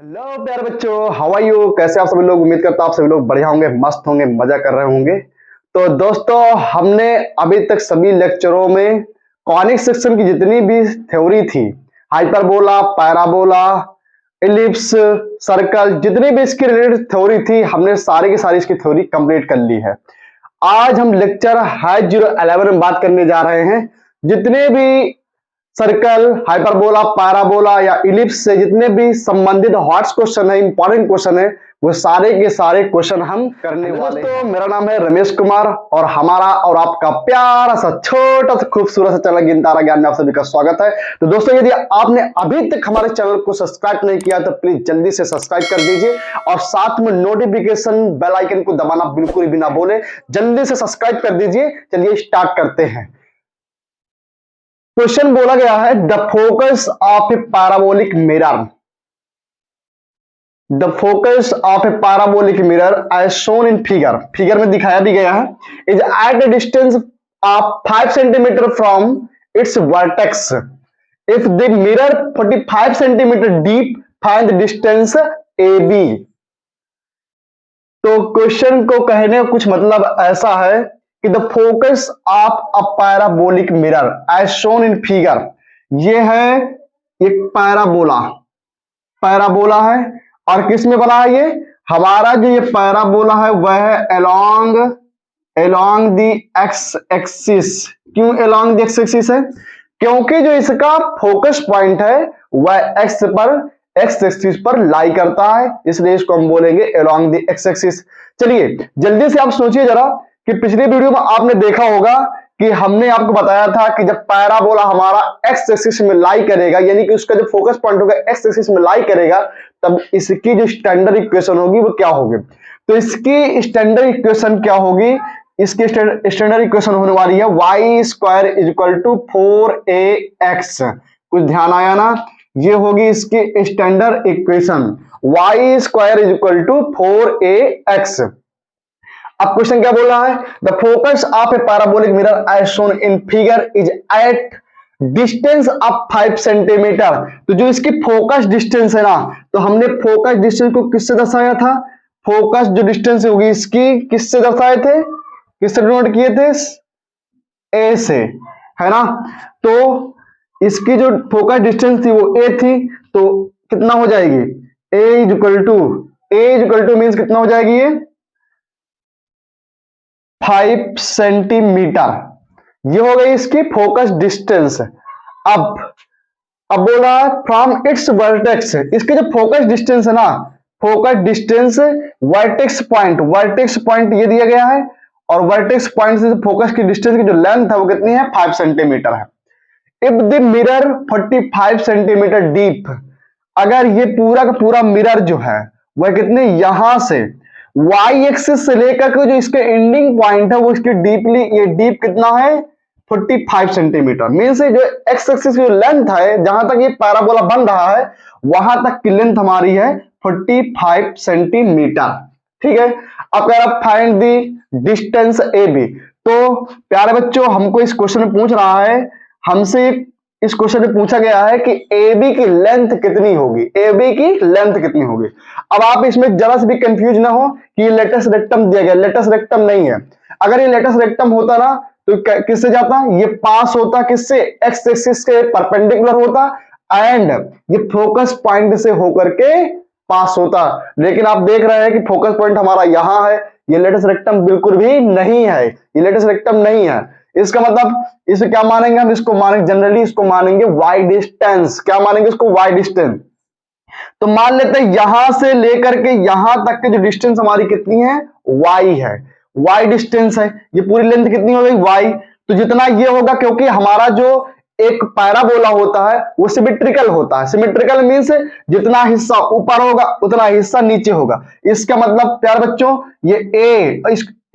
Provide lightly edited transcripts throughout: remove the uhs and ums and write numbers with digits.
Hello प्यारे बच्चों, how are you? कैसे आप सभी लोग? उम्मीद करता हूं आप सभी लोग बढ़िया होंगे, मस्त होंगे, मजा कर रहे होंगे। तो दोस्तों, हमने अभी तक सभी लेक्चरों में कॉनिक सेक्शन की जितनी भी थ्योरी थी, हाइपरबोला, पैराबोला, इलिप्स, सर्कल, जितनी भी इसकी रिलेटेड थ्योरी थी, हमने सारी की सारी इसकी थ्योरी कंप्लीट कर ली है। आज हम लेक्चर हाई 011 में बात करने जा रहे हैं। जितने भी सर्कल, हाइपरबोला, पैराबोला या इलिप्स से जितने भी संबंधित हॉट क्वेश्चन है, इंपॉर्टेंट क्वेश्चन है, वो सारे के सारे क्वेश्चन हम करने वाले हैं। दोस्तों, मेरा नाम है रमेश कुमार और हमारा और आपका प्यारा सा छोटा सा खूबसूरत सा चैनल गिनतारा ज्ञान में आप सभी का स्वागत है। तो दोस्तों, यदि आपने अभी तक हमारे चैनल को सब्सक्राइब नहीं किया तो प्लीज जल्दी से सब्सक्राइब कर दीजिए और साथ में नोटिफिकेशन बेल आइकन को दबाना बिल्कुल भी ना भूलें। जल्दी से सब्सक्राइब कर दीजिए। चलिए स्टार्ट करते हैं। क्वेश्चन बोला गया है, the focus of a parabolic mirror, the focus of a parabolic mirror as shown in figure, figure में दिखाया भी गया है, is at a distance of 5 centimetre from its vertex. If the mirror 45 centimetre deep, find the distance A B. तो question को कहने का कुछ मतलब ऐसा है कि the focus of a parabolic mirror as shown in figure, ये है एक पैराबोला, पैराबोला है। और किस में बना है ये? हमारा जो ये पैराबोला है वह है along along the x axis. क्यों अलोंग द एक्स एक्सिस है? क्योंकि जो इसका फोकस पॉइंट है वह एक्स एक्सिस पर लाई करता है, इसलिए इसको हम बोलेंगे अलोंग द एक्स एक्सिस। चलिए जल्दी से आप सोचिए जरा कि पिछले वीडियो में आपने देखा होगा कि हमने आपको बताया था कि जब पैराबोला हमारा एक्स एक्सिस में लाई करेगा, यानी कि उसका जो फोकस पॉइंट होगा एक्स एक्सिस में लाई करेगा, तब इसकी जो स्टैंडर्ड इक्वेशन होगी वो क्या होगी? तो इसकी स्टैंडर्ड इक्वेशन क्या होगी? इसकी स्टैंडर्ड इक्वेशन होने वाली है Y square is equal to 4ax। कुछ ध्यान आया ना? ये होगी इसकी standard equation, Y square is equal to 4ax। अब क्वेश्चन क्या बोल रहा है? The focus of a parabolic mirror as shown in figure is at distance of 5 centimetre. तो जो इसकी फोकस डिस्टेंस है ना, तो हमने फोकस डिस्टेंस को किससे दर्शाया था? फोकस जो डिस्टेंस होगी इसकी किससे दर्शाए थे, किससे डिनोट किए थे? ए से, है ना? तो इसकी जो फोकस डिस्टेंस थी वो ए थी, तो कितना हो जाएगी? ए इज इक्वल टू मीन्स कितना हो जाएगी ये? 5 सेंटीमीटर। ये हो गई इसकी फोकस डिस्टेंस। अब बोला फ्रॉम इट्स वर्टेक्स, इसके जो फोकस डिस्टेंस है ना, फोकस डिस्टेंस वर्टेक्स पॉइंट ये दिया गया है, और वर्टेक्स पॉइंट से फोकस की डिस्टेंस की जो लेंथ है वो कितनी है? 5 सेंटीमीटर है। If the mirror 45 centimetre deep, अगर ये पूरा का पूरा मिरर जो है वह कितने, यहां से वाई एक्सिस से लेकर के जो इसके एंडिंग पॉइंट है वो इसकी डीपली, ये डीप कितना है? 45 सेंटीमीटर। मीन्स जो एक्स एक्सिस की लेंथ है, जहां तक ये पैराबोला बन रहा है वहां तक की लेंथ हमारी है 45 सेंटीमीटर। ठीक है। अब अगर आप find the distance A B, तो प्यारे बच्चों हमको इस क्वेश्चन में पूछ रहा है, हमसे इस क्वेश्चन में पूछा गया है कि ए बी की लेंथ कितनी होगी, ए बी की लेंथ कितनी होगी। अब आप इसमें जरा से भी कंफ्यूज ना हो कि ये लेटस रेक्टम दिया गया, लेटस रेक्टम नहीं है। अगर ये लेटस रेक्टम होता ना तो किससे जाता? ये पास होता किससे? एक्स एक्सिस के परपेंडिकुलर होता, एंड ये फोकस पॉइंट से होकर के पास होता। लेकिन आप देख रहे हैं कि फोकस पॉइंट हमारा यहां है, ये लेटस रेक्टम बिल्कुल भी नहीं है, ये लेटस रेक्टम नहीं है। इसका मतलब इसे क्या मानेंगे हम? इसको मानेंगे जनरली, इसको मानेंगे वाई डिस्टेंस। क्या मानेंगे इसको? Y distance. तो मान लेते हैं यहां से लेकर के यहां तक की जो डिस्टेंस हमारी कितनी है? वाई है, वाई डिस्टेंस है। ये पूरी लेंथ कितनी हो गई? वाई। तो जितना ये होगा, क्योंकि हमारा जो एक पैराबोला होता है वो सिमेट्रिकल होता है। सिमेट्रिकल मीन्स जितना हिस्सा ऊपर होगा उतना हिस्सा नीचे होगा। इसका मतलब प्यार बच्चों, ये ए,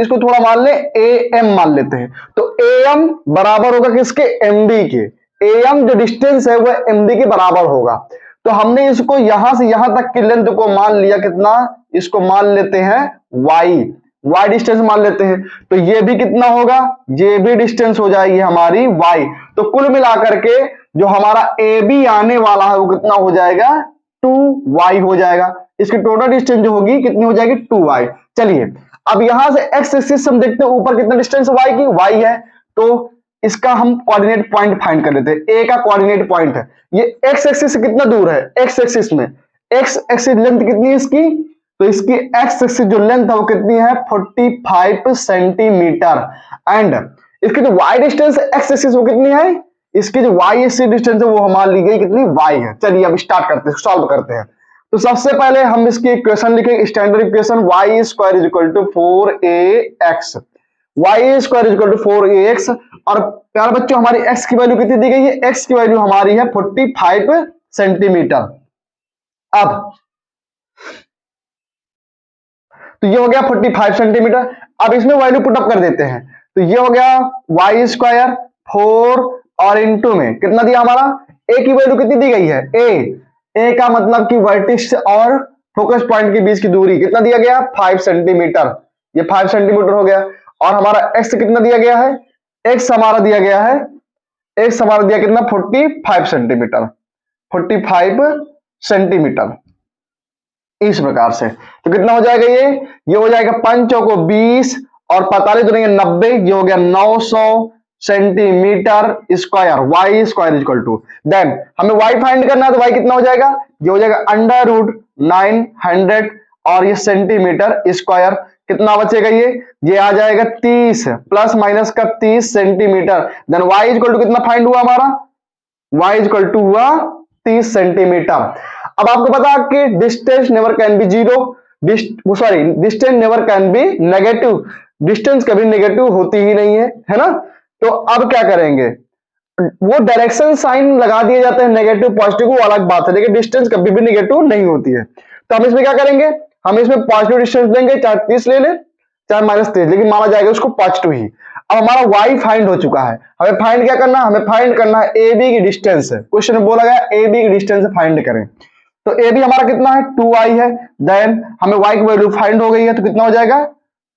इसको थोड़ा मान ले, ए एम मान लेते हैं, तो ए एम बराबर होगा किसके? एम बी के। ए एम जो डिस्टेंस है वह एम बी के बराबर होगा। तो हमने इसको यहां से यहां तक की लेंथ को मान लिया कितना? इसको मान लेते हैं वाई, वाई डिस्टेंस मान लेते हैं। तो ये भी कितना होगा? ये भी डिस्टेंस हो जाएगी हमारी वाई। तो कुल मिलाकर के जो हमारा ए बी आने वाला है वो कितना हो जाएगा? 2y हो जाएगा। इसकी टोटल डिस्टेंस जो होगी कितनी हो जाएगी 2y। चलिए अब यहां से एक्स एक्सिस हम देखते हैं ऊपर कितना डिस्टेंस y की y है, तो इसका हम कोऑर्डिनेट पॉइंट फाइंड कर लेते हैं। ए का कोऑर्डिनेट पॉइंट है ये एक्स एक्सिस से कितना दूर है, एक्स एक्सिस में एक्स एक्सिस लेंथ कितनी है इसकी, तो इसकी एक्स एक्सिस जो लेंथ है वो कितनी है 45 सेंटीमीटर। एंड इसकी जो y डिस्टेंस एक्स एक्सिस वो कितनी है, इसकी जो y एक्सिस डिस्टेंस है वो हमारी ली गई कितनी y है। चलिए अब स्टार्ट करते हैं, सॉल्व करते हैं। तो सबसे पहले हम इसकी इक्वेशन लिखेंगे, standard equation y square is equal to 4ax, y square is equal to 4ax। और प्यारे बच्चों हमारी x की वैल्यू कितनी दी गई है, x की वैल्यू हमारी है 45 सेंटीमीटर। अब तो ये हो गया 45 सेंटीमीटर। अब इसमें वैल्यू पुट अप कर देते हैं, तो ये हो गया y स्क्वायर 4 और इंटू में कितना दिया हमारा, a की वैल्यू कितनी दी गई है, a का मतलब कि वर्टिक्स और फोकस पॉइंट के बीच की दूरी कितना दिया गया 5 सेंटीमीटर, ये 5 सेंटीमीटर हो गया। और हमारा x कितना दिया गया है, x हमारा दिया गया है, x हमारा दिया कितना 45 सेंटीमीटर, 45 सेंटीमीटर इस प्रकार से। तो कितना हो जाएगा ये हो जाएगा 5 चौको 20 और 45 दुनी 90, ये हो गया 900 centimetre square. Y square equal to, then हमें वाई फाइंड करना है, तो वाई कितना हो जाएगा, ये हो जाएगा अंडर रूट 900 और ये सेंटीमीटर स्क्वायर कितना बचेगा, ये आ जाएगा 30 प्लस माइनस का 30 centimetre. Then y equal to कितना फाइंड हुआ हमारा, y इक्वल टू हुआ 30 सेंटीमीटर। अब आपको पता कि distance never can be zero, sorry distance never can be negative, distance कभी नेगेटिव होती ही नहीं है ना। तो अब क्या करेंगे, वो डायरेक्शन साइन लगा दिए जाते हैं नेगेटिव पॉजिटिव, वो अलग बात है, लेकिन डिस्टेंस कभी भी नेगेटिव नहीं होती है। तो हम इसमें क्या करेंगे, हम इसमें पॉजिटिव डिस्टेंस लेंगे, चाहे 30 ले लें चाहे -30, लेकिन माना जाएगा उसको पॉजिटिव ही। अब हमारा y फाइंड हो चुका है, हमें फाइंड क्या करना है, हमें फाइंड करना है ए बी की डिस्टेंस। क्वेश्चन में बोला गया ए बी की डिस्टेंस फाइंड करें, तो ए बी हमारा कितना है 2y है। देन हमें y की वैल्यू फाइंड हो गई है, तो कितना हो जाएगा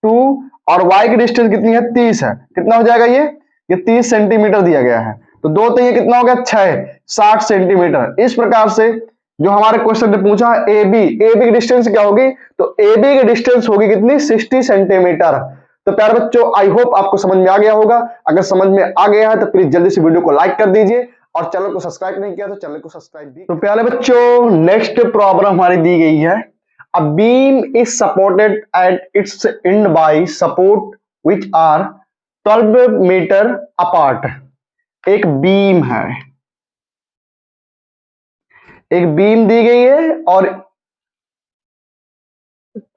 2 और y की डिस्टेंस कितनी है 30 है, कितना हो जाएगा ये 30 सेंटीमीटर दिया गया है। तो दो तो ये कितना हो गया 6 60 सेंटीमीटर। इस प्रकार से जो हमारे क्वेश्चन ने पूछा ए बी की डिस्टेंस क्या होगी, तो ए बी की डिस्टेंस होगी कितनी 60 सेंटीमीटर। तो प्यारे बच्चों आई होप आपको समझ में आ गया होगा, अगर समझ में आ गया है तो प्लीज जल्दी से वीडियो को लाइक कर दीजिए और चैनल को सब्सक्राइब नहीं किया तो चैनल को सब्सक्राइब भी। तो प्यारे बच्चों नेक्स्ट प्रॉब्लम हमारी दी गई है, a beam is supported at its end by support which are 12 metre apart. एक बीम है, एक बीम दी गई है और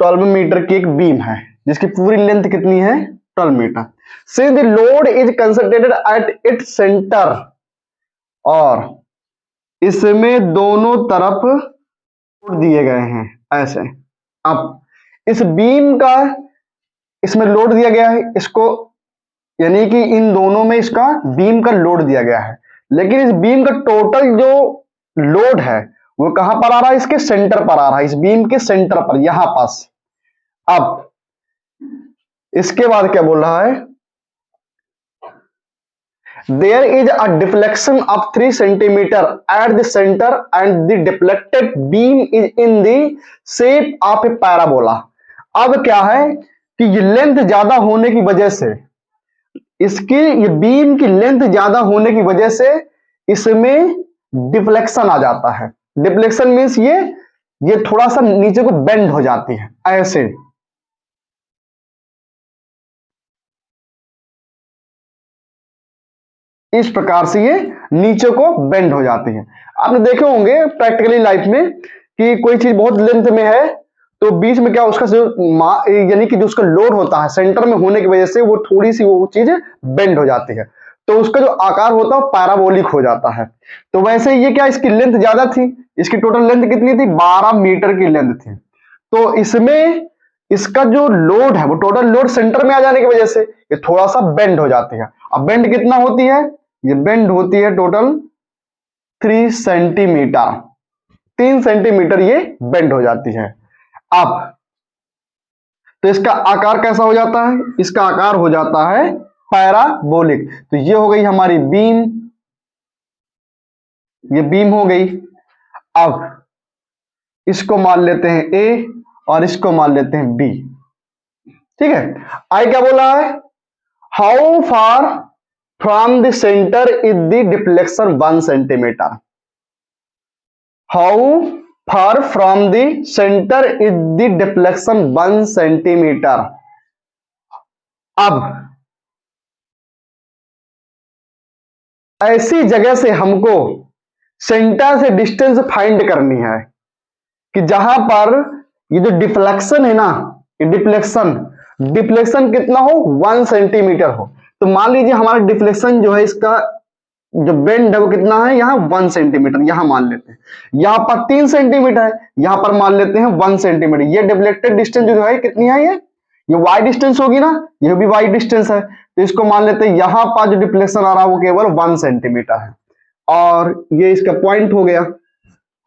12 मीटर की एक बीम है जिसकी पूरी लेंथ कितनी है 12 metre. Since the load is concentrated at its centre, और इसमें दोनों तरफ लोड दिए गए हैं ऐसे। अब इस बीम का इसमें लोड दिया गया है, इसको यानी कि इन दोनों में इसका बीम का लोड दिया गया है, लेकिन इस बीम का टोटल जो लोड है वो कहां पर आ रहा है, इसके सेंटर पर आ रहा है, इस बीम के सेंटर पर यहां पास। अब इसके बाद क्या बोल रहा है, there is a deflection of 3 centimetre at the centre and the deflected beam is in the shape of a parabola. अब क्या है कि ये लेंथ ज्यादा होने की वजह से, इसकी ये बीम की लेंथ ज्यादा होने की वजह से इसमें डिफ्लेक्शन आ जाता है। डिफ्लेक्शन मीन्स ये थोड़ा सा नीचे को बेंड हो जाती है ऐसे। इस प्रकार से ये नीचे को बेंड हो जाती है। आपने देखे होंगे प्रैक्टिकली लाइफ में कि कोई चीज बहुत लेंथ में है तो बीच में क्या उसका जो यानी कि जो उसका लोड होता है सेंटर में होने की वजह से वो थोड़ी सी वो चीज बेंड हो जाती है, तो उसका जो आकार होता है वो पैराबोलिक हो जाता है। तो वैसे ये क्या इसकी लेंथ ज्यादा थी, इसकी टोटल लेंथ कितनी थी 12 मीटर की लेंथ थी, तो इसमें इसका जो लोड है वो टोटल लोड सेंटर में आ जाने की वजह से ये थोड़ा सा बेंड हो जाती है। अब बेंड कितना होती है, ये बेंड होती है टोटल 3 सेंटीमीटर, 3 सेंटीमीटर ये बेंड हो जाती है। अब तो इसका आकार कैसा हो जाता है, इसका आकार हो जाता है पैराबोलिक। तो ये हो गई हमारी बीम, ये बीम हो गई। अब इसको मान लेते हैं ए और इसको मान लेते हैं बी। ठीक है, आई क्या बोला है, how far from the centre is the deflection 1 centimetre. How far from the centre is the deflection 1 centimetre. अब ऐसी जगह से हमको सेंटर से डिस्टेंस फाइंड करनी है कि जहां पर ये जो डिफ्लेक्शन है ना, ये डिफ्लेक्शन डिफ्लेक्शन कितना हो, 1 सेंटीमीटर हो। तो मान लीजिए हमारा डिफ्लेक्शन जो है, इसका जो बेंड है वो कितना है, यहाँ 1 सेंटीमीटर, यहां मान लेते हैं। यहां पर 3 सेंटीमीटर है, यहां पर मान लेते हैं 1 सेंटीमीटर। ये डिफ्लेक्टेड डिस्टेंस जो है कितनी है, ये वाई डिस्टेंस होगी ना, ये भी वाई डिस्टेंस है। तो इसको मान लेते हैं यहां पर जो डिफ्लेक्शन आ रहा है वो केवल 1 सेंटीमीटर है, और ये इसका पॉइंट हो गया।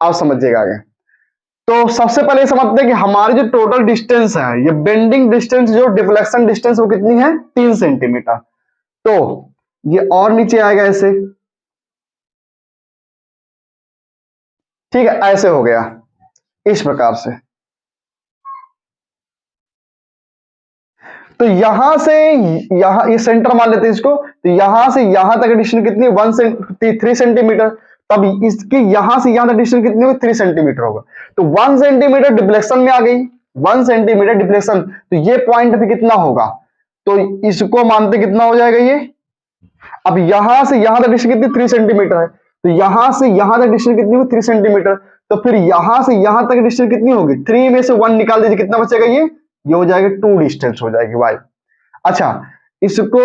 आप समझिएगा आगे। तो सबसे पहले समझते हैं कि हमारी जो टोटल डिस्टेंस है, ये बेंडिंग डिस्टेंस जो डिफ्लेक्शन डिस्टेंस वो कितनी है, 3 सेंटीमीटर। तो ये और नीचे आएगा ऐसे, ठीक है, ऐसे हो गया इस प्रकार से। तो यहां से यहां, ये सेंटर मान लेते हैं इसको, तो यहां से यहां तक डिस्टेंस कितनी है, 3 सेंटीमीटर। तब इसकी यहां से यहां तक डिस्टेंस कितनी होगी, 3 सेंटीमीटर होगा। तो 1 सेंटीमीटर डिफ्लेक्शन में आ गई, 1 सेंटीमीटर डिफ्लेक्शन। तो ये पॉइंट भी कितना होगा, तो इसको मानते कितना हो जाएगा ये। अब यहां से यहां तक डिस्टेंस कितनी, 3 सेंटीमीटर है। तो यहां से यहां तक डिस्टेंस कितनी होगी, 3 सेंटीमीटर। तो फिर यहां से यहां तक डिस्टेंस कितनी होगी, 3 में से 1 निकाल दीजिए, कितना बचेगा, ये हो जाएगा 2 डिस्टेंस हो जाएगी वाई। अच्छा, इसको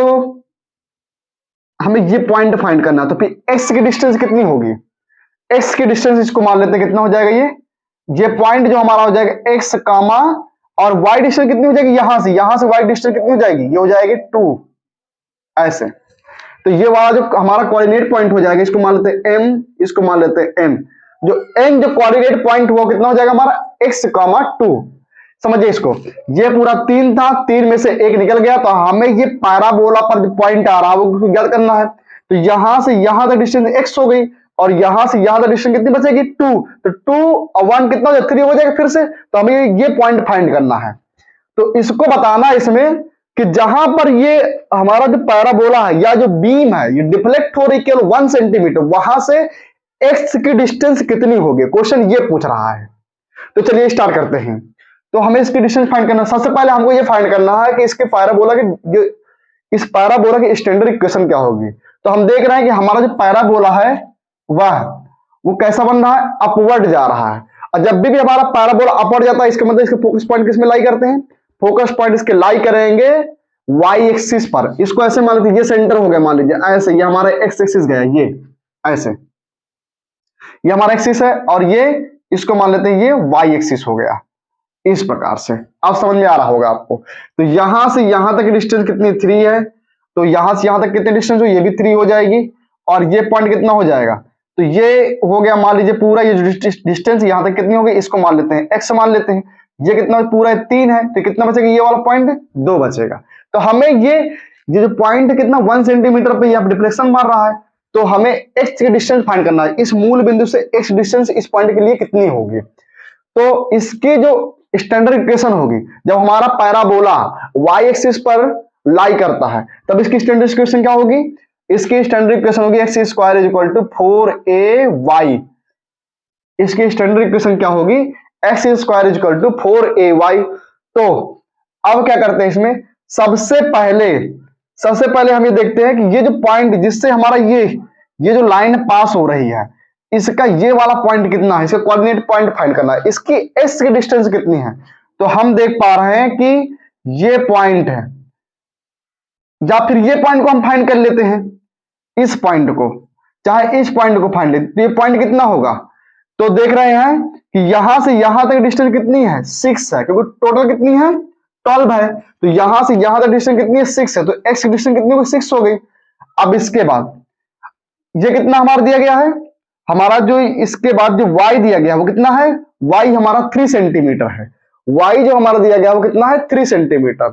हमें ये पॉइंट फाइंड करना, तो फिर एक्स की डिस्टेंस कितनी होगी, एक्स की डिस्टेंस इसको मान लेते हैं कितना हो जाएगा, ये पॉइंट जो हमारा हो जाएगा एक्स कामा, और वाई डिस्टेंस कितनी हो जाएगी, यहां से वाई डिस्टेंस कितनी हो जाएगी, ये हो जाएगी 2 ऐसे। तो ये वाला जो हमारा कोऑर्डिनेट पॉइंट हो जाएगा, इसको मान लेते हैं एम, इसको मान लेते हैं एम। जो एम जो कोऑर्डिनेट पॉइंट हुआ कितना हो जाएगा हमारा, एक्स कामा 2। समझिए इसको, ये पूरा 3 था, 3 में से 1 निकल गया, तो हमें ये पैराबोला पर जो पॉइंट आ रहा है वो ज्ञात करना है। तो यहां से यहां तक डिस्टेंस x हो गई, और यहां से यहां तक डिस्टेंस कितनी बचेगी, 2। तो 2 और 1 कितना हो जाएगा, 3 हो जाएगा फिर से। तो हमें ये पॉइंट फाइंड करना है। तो इसको बताना इसमें कि जहां पर ये हमारा जो पैराबोला है या जो बीम है, ये डिफ्लेक्ट हो रही केवल 1 सेंटीमीटर, वहां से x की डिस्टेंस कितनी होगी, क्वेश्चन ये पूछ रहा है। तो चलिए स्टार्ट करते हैं। तो हमें इसकी डिस्टेंस फाइंड करना, सबसे पहले हमको ये फाइंड करना है कि इसके पैराबोला की, इस पैराबोला की स्टैंडर्ड इक्वेशन क्या होगी। तो हम देख रहे हैं कि हमारा जो पैराबोला है वो कैसा बन रहा है, अपवर्ड जा रहा है। और जब भी हमारा पैराबोला अपवर्ड जाता है, इसका मतलब इसके फोकस पॉइंट किस में लाई करते हैं, फोकस पॉइंट इसके लाई करेंगे वाई एक्सिस पर। इसको ऐसे मान लीजिए, ये सेंटर हो गया, मान लीजिए ऐसे, ये हमारा एक्स एक्सिस गया, ये ऐसे, ये हमारा एक्सिस है, और ये इसको मान लेते हैं ये वाई एक्सिस हो गया इस प्रकार से। अब समझ में आ रहा होगा आपको। तो यहां से यहां तक की डिस्टेंस कितनी, 3 है। तो यहां से यहां तक कितनी डिस्टेंस हो, ये भी 3 हो जाएगी, और ये पॉइंट कितना हो जाएगा, तो ये हो गया मान लीजिए पूरा ये डिस्टेंस यहां तक कितनी होगी, इसको मान लेते हैं एक्स मान लेते हैं। ये कितना पूरा 3 है, तो कितना बचेगा, ये वाला पॉइंट 2 बचेगा। तो हमें ये जो पॉइंट कितना 1 सेंटीमीटर पे यहाँ डिफ्लेक्शन मार रहा है, तो हमें एक्स की डिस्टेंस फाइंड करना है। इस मूल बिंदु से एक्स डिस्टेंस इस पॉइंट के लिए कितनी होगी। तो इसकी जो स्टैंडर्ड इक्वेशन होगी, जब हमारा पैराबोला वाई एक्सिस पर लाई करता है, तब इसकी स्टैंडर्ड इक्वेशन क्या होगी, इसकी स्टैंडर्ड इक्वेशन होगी x square is equal to 4ay। इसकी स्टैंडर्ड इक्वेशन क्या होगी, x square is equal to 4ay। तो अब क्या करते हैं इसमें, सबसे पहले हम ये देखते हैं कि ये जो पॉइंट जिससे हमारा ये जो लाइन पास हो रही है, इसका ये वाला पॉइंट कितना है, इसका कोऑर्डिनेट पॉइंट फाइंड करना है, इसकी एस की डिस्टेंस कितनी है। तो हम देख पा रहे हैं कि ये पॉइंट है, या फिर ये पॉइंट को हम फाइंड कर लेते हैं, इस पॉइंट को, चाहे इस पॉइंट को फाइंड लेते, तो ये पॉइंट कितना होगा। तो देख रहे हैं कि यहां से यहां तक डिस्टेंस कितनी है, 6 है, क्योंकि टोटल कितनी है, 12 है। तो यहां से यहां तक डिस्टेंस कितनी है, 6 है, तो एक्स की डिस्टेंस कितनी होगी, 6 हो गई। अब इसके बाद ये कितना हमारा दिया गया है, हमारा जो इसके बाद जो y दिया गया वो कितना है, y हमारा 3 सेंटीमीटर है। y जो हमारा दिया गया वो कितना है, 3 सेंटीमीटर।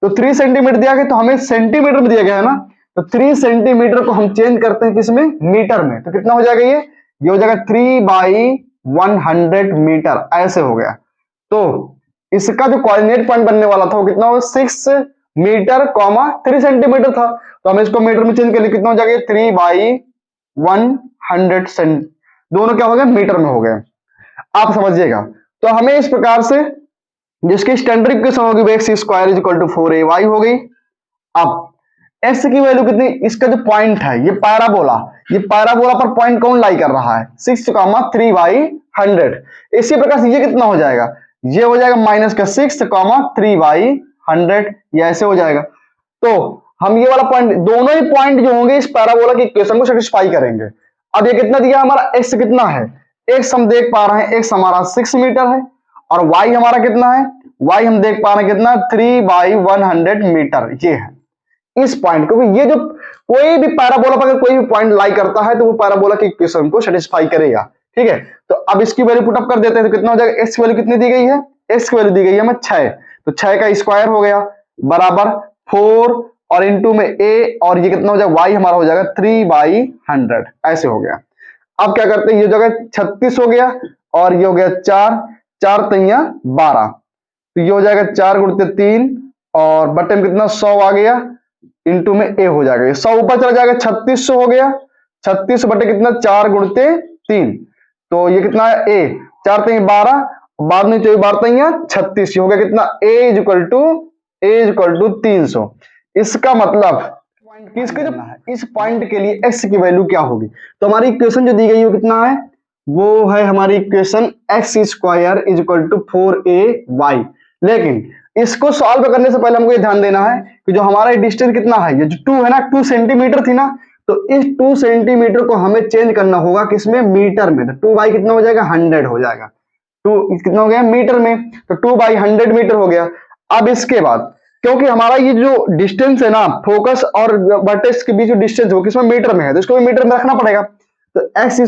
तो 3 सेंटीमीटर दिया गया, तो हमें सेंटीमीटर में दिया गया है ना, तो 3 सेंटीमीटर को हम चेंज करते हैं किसमें, मीटर में। तो कितना हो जाएगा, ये हो जाएगा 3 बाई 100 मीटर ऐसे हो गया। तो इसका जो कोऑर्डिनेट पॉइंट बनने वाला था वो कितना होगा 6 मीटर कॉमा 3 सेंटीमीटर था। तो हम इसको मीटर में चेंज कर लिए, कितना हो जाएगा 3/100 दोनों क्या हो गए मीटर में हो गए। आप समझिएगा। तो हमें इस प्रकार से जिसकी स्टैंडर्ड इक्वेशन होगी वो x square is equal to 4ay हो गई। अब एक्स की वैल्यू कितनी, इसका जो पॉइंट है ये पैराबोला पर पॉइंट कौन लाई कर रहा है 6,3/100। इसी प्रकार से ये कितना हो जाएगा, ये हो जाएगा -6,3/100, ये ऐसे हो जाएगा। तो हम ये वाला पॉइंट, दोनों ही पॉइंट जो होंगे इस पैराबोला की इक्वेशन को सेटिस्फाई करेंगे। अब ये कितना दिया हमारा एक्स कितना है, एक्स हम देख पा रहे हैं एक्स हमारा 6 मीटर है, और वाई हमारा कितना है, वाई हम देख पा रहे हैं कितना 3/100 मीटर ये है इस पॉइंट। क्योंकि ये जो कोई भी पैराबोला पर अगर कोई भी पॉइंट लाई करता है तो वो पैराबोला की इक्वेशन को सेटिस्फाई करेगा। ठीक है, तो अब इसकी वैल्यू पुट अप कर देते हैं, तो कितना हो जाएगा, एक्स की वैल्यू कितनी दी गई है, एक्स की वैल्यू दी गई है हमें 6, तो 6 का स्क्वायर हो गया बराबर 4 और इंटू में ए, और ये कितना हो जाएगा वाई हमारा हो जाएगा 3/100 ऐसे हो गया। अब क्या करते हैं, ये जगह 36 हो गया और ये हो गया 4, 4 तिया 12, तो ये हो जाएगा 4 गुणित 3 और बटे में कितना 100 आ गया, इंटू में ए हो जाएगा, 100 ऊपर चला जाएगा 3600 हो गया, 36 बटे कितना 4 गुणित 3, तो ये कितना है ए, 4 3 12, बाद में 24 12 36, हो गया कितना ए इज इक्वल टू 300। इसका मतलब पॉइंट किसके जो इस पॉइंट के लिए एक्स की वैल्यू क्या होगी, तो हमारी इक्वेशन जो दी गई है वो कितना है, वो है हमारी equation x square is equal to 4ay। लेकिन इसको सॉल्व करने से पहले हमको ये ध्यान देना है कि जो हमारा डिस्टेंस कितना है, ये जो 2 है ना, 2 सेंटीमीटर थी ना, तो इस 2 सेंटीमीटर को हमें चेंज करना होगा किसमें, मीटर में। तो 2 बाई कितना हो जाएगा 100 हो जाएगा, 2 कितना हो गया मीटर में, तो 2/100 मीटर हो गया। अब इसके बाद क्योंकि हमारा ये जो डिस्टेंस है ना फोकस और वर्टेक्स के बीच जो डिस्टेंस है वो किसमें मीटर में है, तो इसको भी मीटर में रखना पड़ेगा। तो एक्स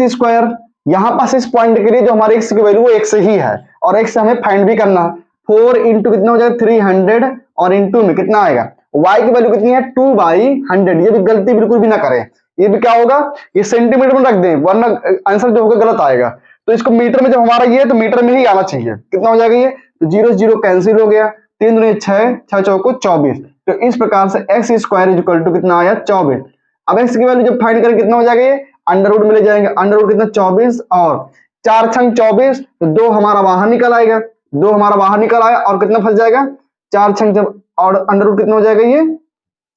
स्क्वायर यहां पास इस पॉइंट के लिए जो हमारे एक्स की वैल्यू वो एक्स ही है, और एक्स हमें फाइंड भी करना है। 4 इंटू कितना हो जाएगा 300 और इंटू में कितना आएगा, y की वैल्यू कितनी है 2/100। ये भी गलती बिल्कुल भी ना करें, ये भी क्या होगा, ये सेंटीमीटर में रख दें वरना आंसर जो होगा गलत आएगा। तो इसको मीटर में जब हमारा ये तो मीटर में ही आना चाहिए। कितना हो जाएगा ये, तो 0 0 कैंसिल हो गया, 3 दूनी 6, 6 चौको 24। तो इस प्रकार से x square is equal to कितना आया 24। अब एक्स की वैल्यू जब फाइंड करें कितना हो जाएगा, ये अंडर रूट में ले जाएंगे, अंडर रूट कितना 24 और 4 छंग 24, तो 2 हमारा बाहर निकल आएगा, 2 हमारा बाहर निकल आया और कितना फंस जाएगा 4 छंग जब, और अंडर रूट कितना हो जाएगा ये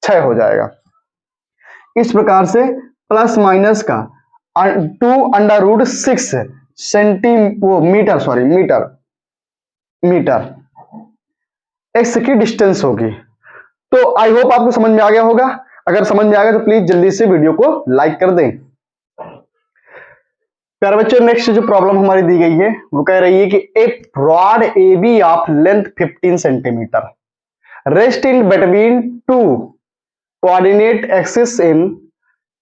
6 हो जाएगा। इस प्रकार से प्लस माइनस का 2√6 मीटर एक्स की डिस्टेंस होगी। तो आई होप आपको समझ में आ गया होगा। अगर समझ में आ गया तो प्लीज जल्दी से वीडियो को लाइक कर दें। प्यारे बच्चों, नेक्स्ट जो प्रॉब्लम हमारी दी गई है वो कह रही है कि a rod A B of length 15 centimetre rest in between two coordinate axis in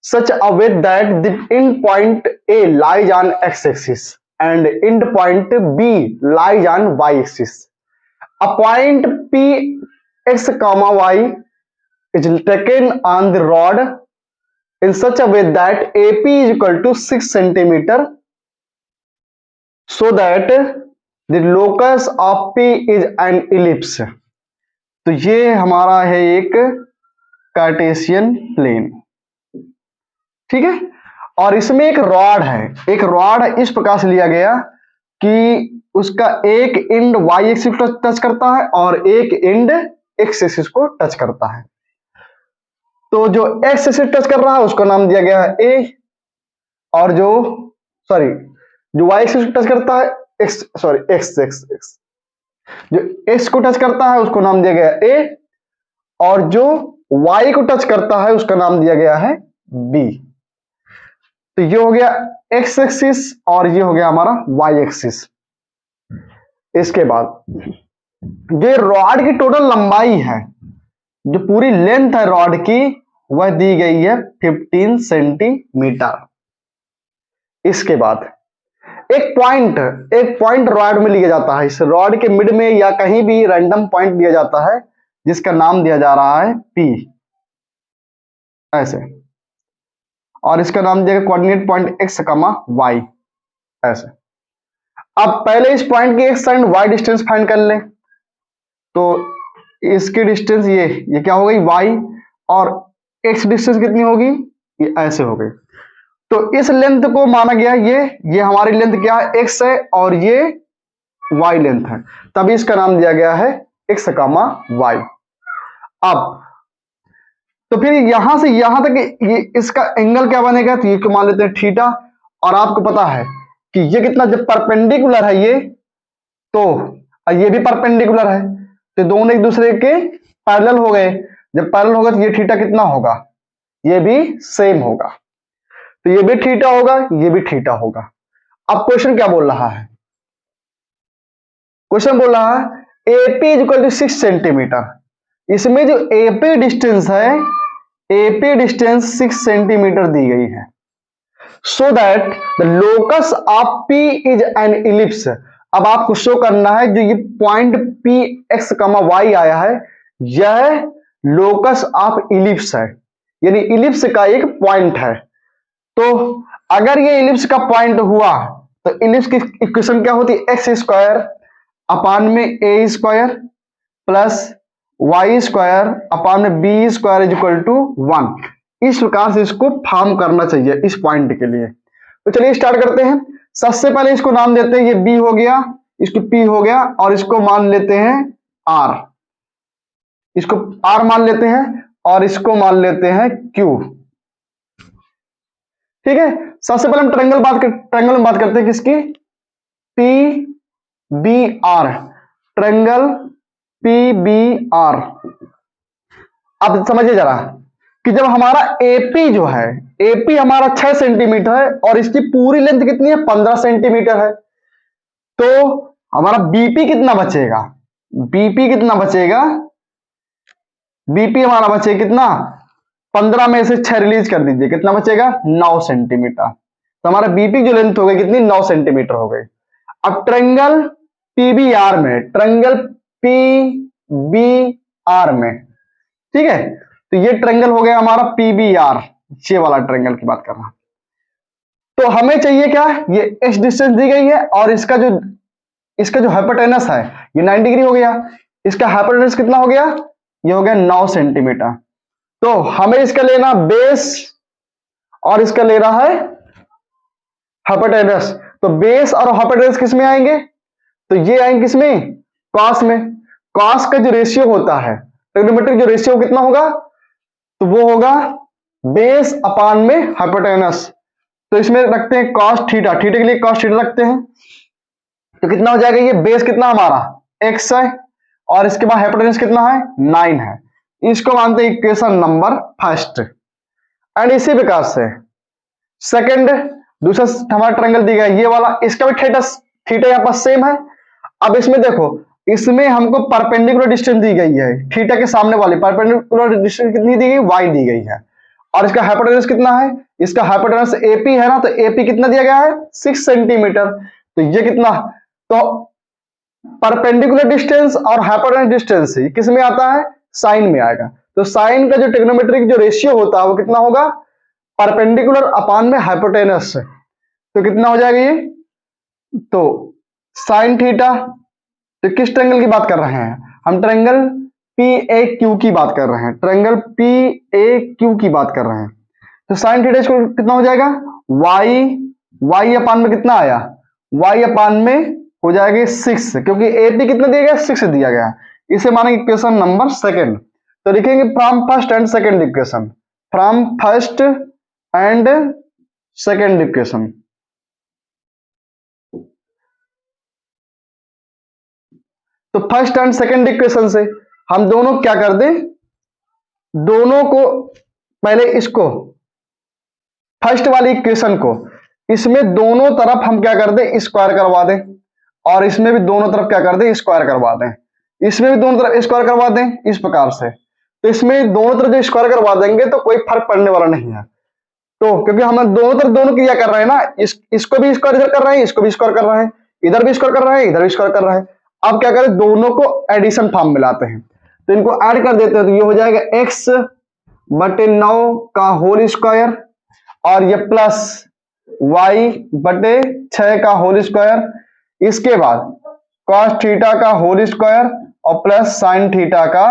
such a way that the end point A lies on x-axis and end point B lies on y-axis. A point P x comma y is taken on the rod in such a way that AP is equal to 6 centimeter, so that the locus of P is an ellipse. तो ये हमारा है एक Cartesian plane, ठीक है, और इसमें एक रॉड इस प्रकार से लिया गया कि उसका एक एंड वाई एक्सिस को टच करता है और एक एंड एक्स एक्सिस को टच करता है। तो जो एक्स एक्सिस टच कर रहा है उसको नाम दिया गया है ए, और जो वाई एक्सिस को टच करता है एक्स जो एक्स को टच करता है उसको नाम दिया गया है ए, और जो वाई को टच करता है उसका नाम दिया गया है बी। तो ये हो गया एक्स एक्सिस और ये हो गया हमारा वाई एक्सिस। इसके बाद जो रॉड की टोटल लंबाई है, जो पूरी लेंथ है रॉड की, वह दी गई है 15 सेंटीमीटर। इसके बाद एक पॉइंट रॉड में लिया जाता है, इस रॉड के मिड में या कहीं भी रैंडम पॉइंट दिया जाता है जिसका नाम दिया जा रहा है पी, ऐसे, और इसका नाम दिया coordinate point x comma y. ऐसे। अब पहले इस पॉइंट की x and y distance find कर लें। तो इसकी डिस्टेंस ये क्या हो गई y, और x डिस्टेंस कितनी होगी, ये ऐसे हो गई। तो इस लेंथ को माना गया ये हमारी लेंथ क्या है, x है, और ये y लेंथ है, तभी इसका नाम दिया गया है x, y। अब तो फिर यहां से यहां तक ये इसका एंगल क्या बनेगा, तो ये को मान लेते हैं थीटा। और आपको पता है कि ये कितना, जब परपेंडिकुलर है ये, तो ये भी परपेंडिकुलर है, तो दोनों एक दूसरे के पैरेलल हो गए। जब पैरेलल होगा तो ये थीटा कितना होगा, ये भी सेम होगा। तो ये भी थीटा होगा, ये भी थीटा होगा। अब क्वेश्चन क्या बोल रहा है, क्वेश्चन बोल रहा है एपी इक्वल टू 6 सेंटीमीटर। इसमें जो एपी डिस्टेंस है, एपी डिस्टेंस 6 सेंटीमीटर दी गई है। So that the locus of P is an ellipse. अब आपको शो करना है जो ये point P x comma Y आया है, यह लोकस ऑफ इलिप्स है, यानी इलिप्स का एक पॉइंट है। तो अगर ये इलिप्स का पॉइंट हुआ तो इलिप्स की इक्वेशन क्या होती है, एक्स स्क्वायर अपान में A square plus Y square upon में B square is equal to 1। इस प्रकार से इसको फॉर्म करना चाहिए इस पॉइंट के लिए। तो चलिए स्टार्ट करते हैं। सबसे पहले इसको नाम देते हैं, ये बी हो गया, इसको पी हो गया, और इसको मान लेते हैं आर, इसको आर मान लेते हैं, और इसको मान लेते हैं क्यू। ठीक है, सबसे पहले हम ट्रायंगल में बात करते हैं किसकी, P B R, triangle P B R. अब समझिए जरा कि जब हमारा एपी जो है, एपी हमारा 6 सेंटीमीटर है और इसकी पूरी लेंथ कितनी है, 15 सेंटीमीटर है, तो हमारा बीपी कितना बचेगा, बीपी कितना बचेगा, बीपी हमारा बचेगा कितना, 15 में से 6 रिलीज कर दीजिए, कितना बचेगा 9 सेंटीमीटर। तो हमारा बीपी जो लेंथ हो गई कितनी, 9 सेंटीमीटर हो गई। अब ट्रायंगल पीबीआर में, ट्रायंगल पीबीआर में, ठीक है, तो ये ट्रायंगल हो गया हमारा पीबीआर, ये वाला ट्रायंगल की बात कर रहा हूं। तो हमें चाहिए क्या, ये एक्स डिस्टेंस दी गई है, और इसका जो हाइपोटेनस है ये 90 डिग्री हो गया, इसका हाइपोटेनस कितना हो गया, ये हो गया 9 सेंटीमीटर। तो हमें इसका लेना बेस और इसका लेना है हाइपोटेनस। तो बेस और हाइपोटेनस किस में आएंगे, तो ये आएंगे किसमें, कॉस में। कॉस का जो रेशियो होता है, ट्रिग्नोमेट्रिक जो रेशियो कितना होगा, तो वो होगा बेस अपान में हाइपोटेनस। तो इसमें रखते हैं कॉस थीटा, थीटा के लिए कॉस थीटा रखते हैं, तो कितना हो जाएगा, ये बेस कितना हमारा x है, और इसके बाद हाइपोटेनस कितना है 9 है। इसको मानते हैं इक्वेशन नंबर फर्स्ट। एंड इसी प्रकार से सेकंड, दूसरा हमारा ट्रायंगल दिया गया ये वाला, इसका भी थीटा यहाँ पर सेम है। अब इसमें देखो, इसमें हमको परपेंडिकुलर डिस्टेंस दी गई है, थीटा के सामने वाली परपेंडिकुलर डिस्टेंस कितनी दी गई, y दी गई है, और इसका हाइपोटेनस कितना है, इसका हाइपोटेनस एपी है ना, तो एपी कितना दिया गया है 6 सेंटीमीटर। तो ये कितना, तो परपेंडिकुलर डिस्टेंस और हाइपोटेनस डिस्टेंस किस में आता है, साइन में आएगा। तो साइन का जो ट्रिग्नोमेट्रिक जो रेशियो होता है वो कितना होगा, परपेंडिकुलर अपान में हाइपोटेनस। तो कितना हो जाएगा ये, तो साइन थीटा। तो किस ट्रायंगल की बात कर रहे हैं हम, ट्रायंगल पी ए क्यू की बात कर रहे हैं, ट्रायंगल पी ए क्यू की बात कर रहे हैं। तो साइन थीटा इसको कितना हो जाएगा, y अपान में कितना आया, y अपान में हो जाएगा 6, क्योंकि एपी कितना दिया गया 6 दिया गया। इसे मानेंगे इक्वेशन नंबर सेकंड। तो लिखेंगे from first and second equation, from first and second equation. तो फर्स्ट एंड सेकंड इक्वेशन से हम दोनों क्या कर दें, दोनों को पहले इसको फर्स्ट वाली इक्वेशन को, इसमें दोनों तरफ हम क्या कर दें स्क्वायर करवा दें, और इसमें भी दोनों तरफ क्या कर दें स्क्वायर करवा दें, इसमें भी दोनों तरफ स्क्वायर करवा दें इस प्रकार से। तो इसमें दोनों तरफ जो स्क्वायर करवा देंगे तो कोई फर्क पड़ने वाला नहीं है। तो क्योंकि हम दोनों तरफ दोनों क्रिया कर रहे हैं ना, इसको भी स्क्वायर इधर कर रहे हैं, इसको भी स्क्वायर कर रहे हैं, इधर भी स्क्वायर कर रहे हैं, इधर भी स्क्वायर कर रहे हैं। अब क्या करें, दोनों को एडिशन फॉर्म में लाते हैं, तो इनको ऐड कर देते हैं, तो ये हो जाएगा x/9 का होल स्क्वायर, और ये प्लस y बटे 6 का होल स्क्वायर, इसके बाद cos थीटा का होल स्क्वायर और प्लस sin थीटा का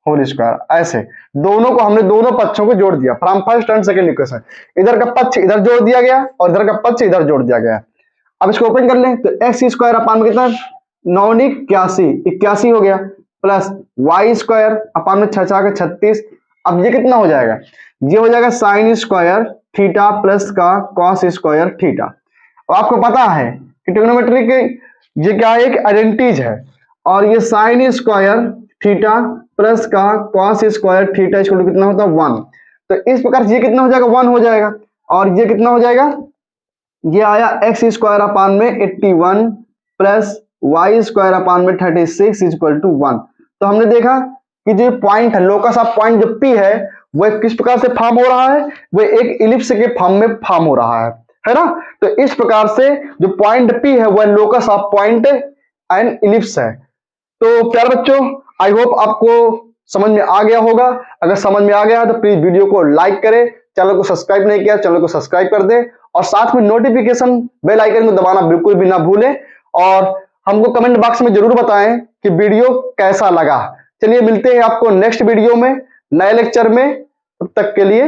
होल स्क्वायर। ऐसे दोनों को हमने दोनों पक्षों को जोड़ दिया from first and second equation. इधर का पक्ष इधर जोड़ दिया गया और इधर का पक्ष इधर जोड़ दिया गया। अब इसको ओपन कर लें तो एक्स स्क्वायर अपान में कितना 9 81 हो गया, प्लस वाई स्क्वायर अपान में 6 का 36। अब ये कितना हो जाएगा, ये हो जाएगा साइन स्क्वायर थीटा प्लस का कॉस स्क्वायर थीटा। और आपको पता है कि ट्रिग्नोमेट्री के ये क्या है, एक आइडेंटिटीज है, और ये साइन स्क्वायर थीटा प्लस का कॉस स्क्वायर थीटा इसको कितना होता है 1। तो इस प्रकार ये कितना हो जाएगा 1 हो जाएगा, और ये कितना हो जाएगा, ये आया एक्स स्क्वायर अपान में 81 प्लस वाई स्क्वायर अपान में 36 इक्वल टू 1। तो हमने देखा कि जो पॉइंट है, लोकस ऑफ पॉइंट जो पी है वह किस प्रकार से फॉर्म हो रहा है, वह एक इलिप्स के फॉर्म में फॉर्म हो रहा है ना। तो इस प्रकार से जो पॉइंट पी है वह locus of point and ellipse है। तो प्यारे बच्चों, आई होप आपको समझ में आ गया होगा। अगर समझ में आ गया तो प्लीज वीडियो को लाइक करें, चैनल को सब्सक्राइब नहीं किया चैनल को सब्सक्राइब कर दे, और साथ में नोटिफिकेशन बेल आइकन को दबाना बिल्कुल भी ना भूलें, और हमको कमेंट बॉक्स में जरूर बताएं कि वीडियो कैसा लगा। चलिए मिलते हैं आपको नेक्स्ट वीडियो में नए लेक्चर में, तब तक के लिए